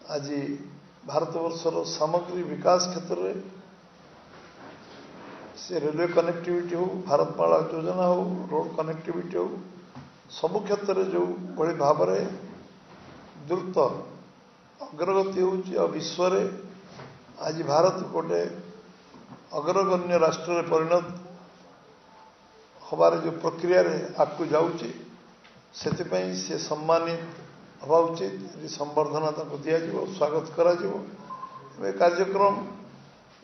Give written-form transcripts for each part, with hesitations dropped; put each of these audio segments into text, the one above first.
आज भारतवर्षर सामग्री विकास क्षेत्र में से रेलवे कनेक्टिविटी हो, भारतमाला योजना हो, रोड कनेक्टिविटी हो, सबु क्षेत्र में जो भाई भाव में द्रुत अग्रगति हो विश्व रे आज भारत गोटे अग्रगण्य राष्ट्र में परिणत हबार जो प्रक्रिया रे आगू जाऊँचे से सम्मानित हवा उचित संबर्धना दि स्वागत करा कार्यक्रम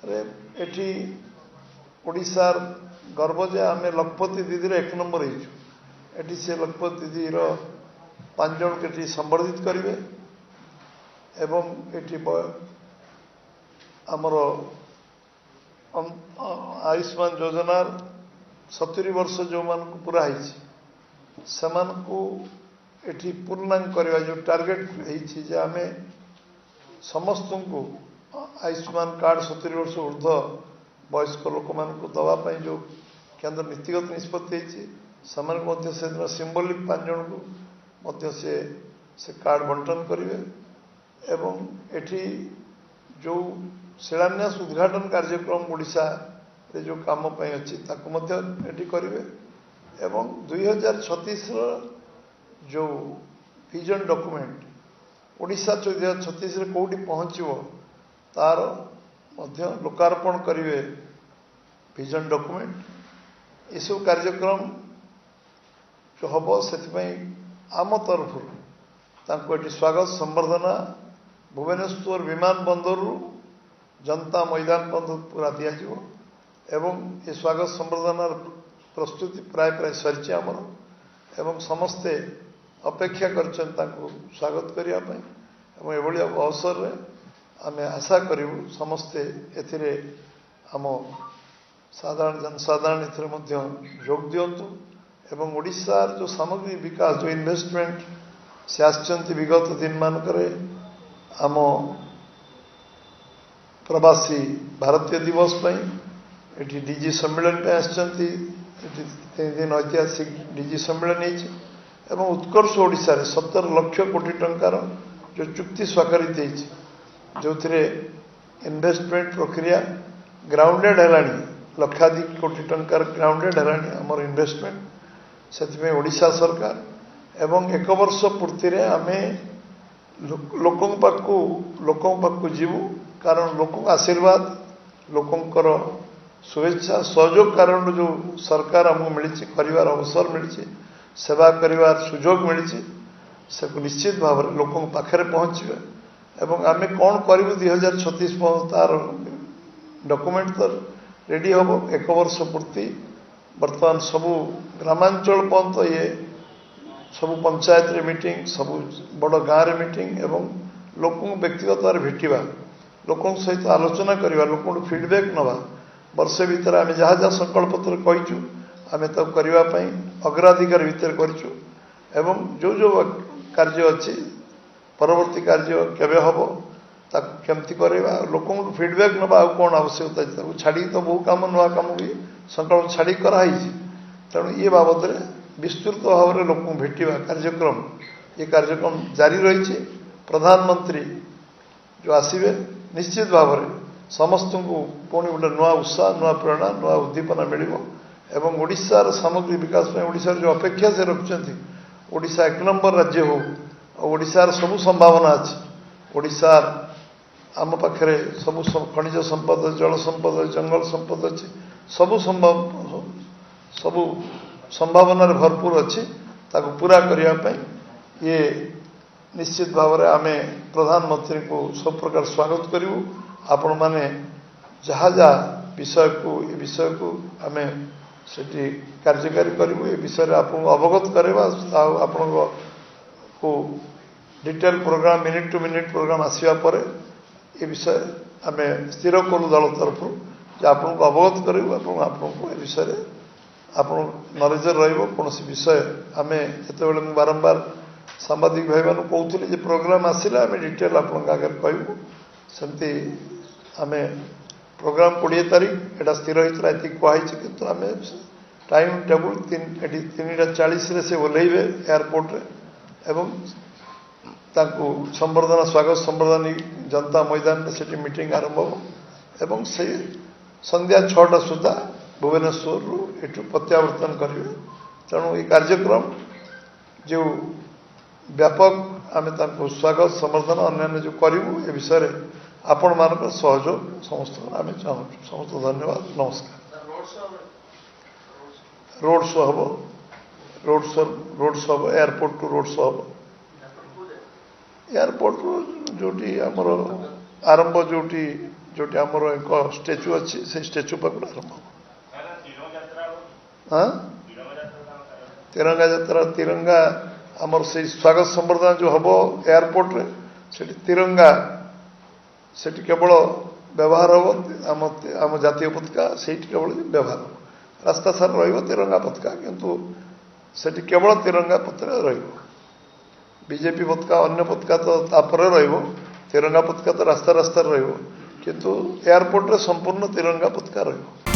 रे एठी ओडिशार गर्व जे आम लखपति दीदी एक नंबर होती से लखपति दीदी 5 जन के संबर्धित करेंगे एवं एटी आमर आयुष्मान योजनार 70 वर्ष जो मान पूरा एठी पूर्णांग करवा जो टार्गेट है आम समस्त को आयुष्मान कार्ड 70 वर्ष ऊर्ध वयस्क लोक मान दवापाई जो केंद्र नीतिगत निष्पत्ति से सिंबलिक 5 जन को से कार्ड बंटन करेंगे एवं एठी जो शिलान्यास उद्घाटन कार्यक्रम ओडिशा रे जो काम अच्छी ताकू करेंगे एवं 2036 जो विजन डॉक्यूमेंट ओडिशा 2036 रे कोठी पहुँचो तार लोकार्पण करेंगे विजन डॉक्यूमेंट ये सब कार्यक्रम जो हम से आम तरफ ये स्वागत संबर्धना भुवनेश्वर विमान बंदर जनता मैदान बंदर पूरा दिज्व एवं ये स्वागत संबर्धना प्रस्तुति प्राय प्राय सरी आमर एवं समस्ते अपेक्षा कर स्वागत करने एभली अवसर में आम आशा करूँ समस्ते एथिरे आम साधारण जनसाधारण जोग दिंतु एवं ओडिशार जो सामग्री विकास जो इन्वेस्टमेंट से आसचंती विगत दिन मानक आम प्रवासी भारतीय दिवस ये डीजी सम्मेलन आसचंती 3 दिन ऐतिहासिक डीजी सम्मेलन एवं उत्कर्ष ओडिशा रे 17 लाख कोटी टंकार जो चुक्ति स्वाक्षरित जो थे इन्वेस्टमेंट प्रक्रिया ग्राउंडेड है लक्षाधिक कोटी टंकार ग्राउंडेड है आमर इन्वेस्टमेंट से ओडिशा सरकार एवं 1 वर्ष पूर्ति रे आमे लोकों पाखु जीवु कारण लोक आशीर्वाद लोकंकर शुभेच्छा सहयोग कारण जो सरकार आमको मिली कर अवसर मिली सेवा करिवार सुजोग मिली से निश्चित भाव में लोकों पाखे पहुँचे एवं आम कौन करूँ 2036 तार डॉक्यूमेंट तो रेडी हम 1 वर्ष पूर्ति बर्तमान सबू ग्रामांचल पर्यंत ये सबू पंचायत रे मीटिंग सबू बड़ गाँव रे मीटिंग एवं लोक व्यक्तिगत भाव भेटा लोकों सहित आलोचना करवा लोक फीडबैक नवा वर्षे भीतर आम जहाँ जहाँ संकल्प पत्र कहीचु आम तो करने अग्राधिकार भितर करूँ एवं जो जो कार्य अच्छी परवर्ती कार्य केवे हम केमती करवा लोक फीडबैक नवा कौन आवश्यकता छाड़ी तो बहु कम नुआ कम भी संकल्प छाड़ी कराई तेणु ये बाबद में विस्तृत भाव में लोक भेटा कार्यक्रम ये कार्यक्रम जारी रही प्रधानमंत्री जो आसवे निश्चित भाव में समस्त को पुणी गोटे नुआ उत्साह नुआ प्रेरणा नुआ उद्दीपना मिल एवं ओडिशार सामग्री विकास में ओडिशार जो अपेक्षा से रखुच्च ओडिशा 1 नंबर राज्य हो ओडिशार सबु संभावना अच्छी ओडिशार आम पाखे सबु खनिज संपद जल संपद जंगल संपद अच्छी सबु संभावना भरपूर अच्छी ताको पूरा करने ये निश्चित भाव में आम प्रधानमंत्री को सब प्रकार स्वागत करूँ आपण माने जहाँ जहाँ विषय को आम से कार्यकारी करूँ ये विषय आपको अवगत करवा आपण को detail program minute to minute program आसवा पर ये विषय आम स्थिर करूँ दल तरफ आपन को अवगत करूँ आपन को ए विषय आप नलेजर रोसी विषय आम जो बारंबार सांबादिक भाई मान कहते प्रोग्राम आसला आम डिटेल आपण आगे कहूँ सेमती आम प्रोग्राम 20 तारीख एटा स्थिर होता ये कहुई कि आम टाइम टेबुल 3:40 से ओह्लैबे एयरपोर्ट रे एवं संबर्धना स्वागत संबर्धना जनता मैदान में से मीटिंग आरंभ हो एवं से संध्या 6टा सुधा भुवनेश्वर एठू प्रत्यावर्तन करेंगे। तेणु ये कार्यक्रम जो व्यापक आम स्वागत समर्थन अन्य जो करूँ ए विषय आपण मान सहयोग समस्त आम चाहूँ। समस्त धन्यवाद। नमस्कार। रोड शो हम रोड शो हम एयरपोर्ट टू रोड शो हम एयरपोर्ट जोटी आमर आरंभ जोटी जोटी आमर एक स्टेच्यू अच्छी से स्टेच्यू पाखु आरंभ हाँ तिरंगा यात्रा तिरंगा आमर से स्वागत संबर्धना जो हम एयरपोर्ट रे से तिरंगा से केवल व्यवहार हम आम जातीय पताका से केवल व्यवहार रास्ता सारा रहा तिरंगा पताका किंतु से केवल तिरंगा पताका बीजेपी पताका अन्य पताका तो तापर तिरंगा पताका तो रास्ता रास्ता किंतु एयरपोर्ट रे संपूर्ण तिरंगा पताका रही।